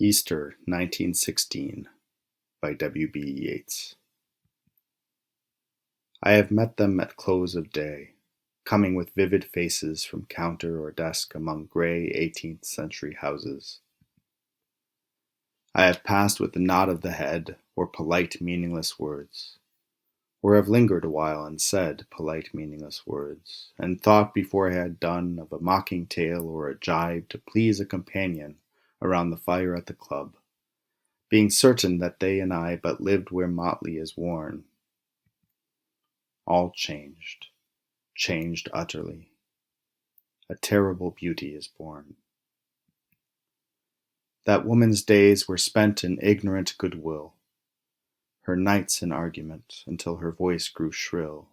Easter, 1916, by W.B. Yeats. I have met them at close of day, coming with vivid faces from counter or desk among gray 18th-century houses. I have passed with a nod of the head, or polite meaningless words, or have lingered a while and said polite meaningless words, and thought before I had done of a mocking tale or a gibe to please a companion around the fire at the club, being certain that they and I but lived where motley is worn. All changed, changed utterly. A terrible beauty is born. That woman's days were spent in ignorant goodwill, her nights in argument, until her voice grew shrill.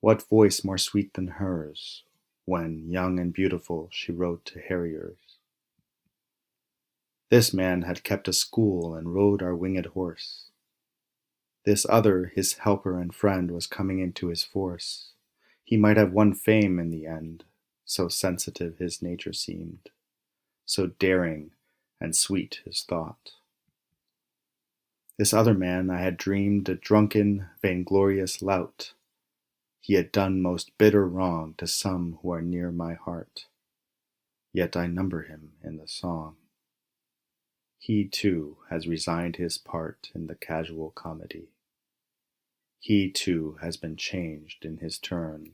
What voice more sweet than hers, when, young and beautiful, she wrote to harriers? This man had kept a school and rode our wingèd horse. This other, his helper and friend, was coming into his force. He might have won fame in the end, so sensitive his nature seemed, so daring and sweet his thought. This other man I had dreamed a drunken, vainglorious lout. He had done most bitter wrong to some who are near my heart, yet I number him in the song. He, too, has resigned his part in the casual comedy. He, too, has been changed in his turn,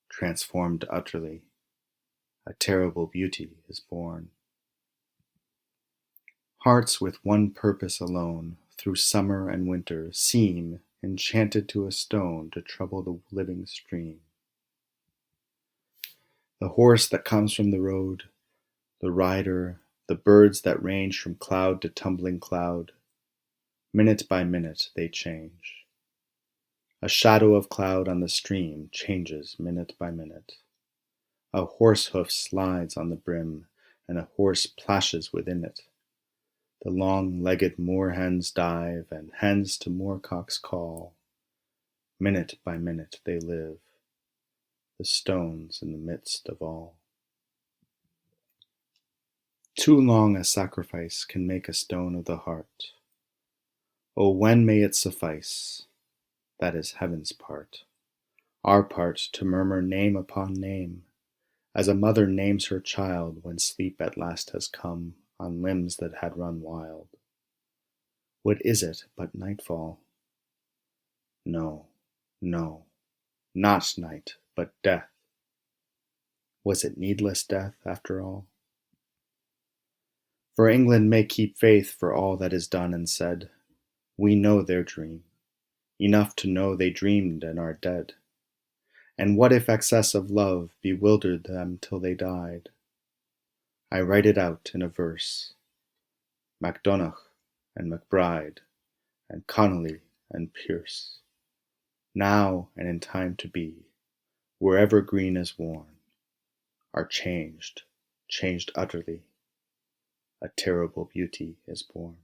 transformed utterly. A terrible beauty is born. Hearts with one purpose alone, through summer and winter, seem enchanted to a stone to trouble the living stream. The horse that comes from the road, the rider, the birds that range from cloud to tumbling cloud, minute by minute they change. A shadow of cloud on the stream changes minute by minute. A horse hoof slides on the brim, and a horse plashes within it. The long-legged moor-hens dive, and hens to moorcocks call. Minute by minute they live, the stones in the midst of all. Too long a sacrifice can make a stone of the heart. Oh, when may it suffice? That is heaven's part. Our part to murmur name upon name, as a mother names her child when sleep at last has come on limbs that had run wild. What is it but nightfall? No, no, not night, but death. Was it needless death, after all? For England may keep faith for all that is done and said. We know their dream, enough to know they dreamed and are dead. And what if excess of love bewildered them till they died? I write it out in a verse. Macdonough and Macbride and Connolly and Pierce, now and in time to be, wherever green is worn, are changed, changed utterly. A terrible beauty is born.